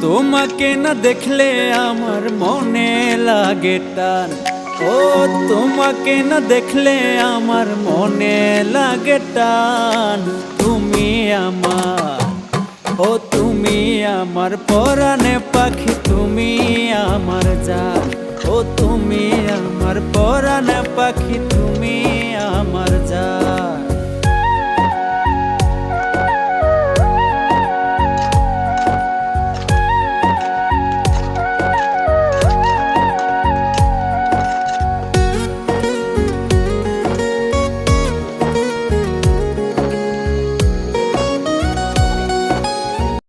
তোমাকে না দেখলে আমার মনে লাগে টান। ও তোমাকে না দেখলে আমার মনে লাগে টান। তুমি আমার, ও তুমি আমার পরাণে পাখি, তুমি আমার জান। ও তুমি আমার পরাণে পাখি, তুমি আমার জান।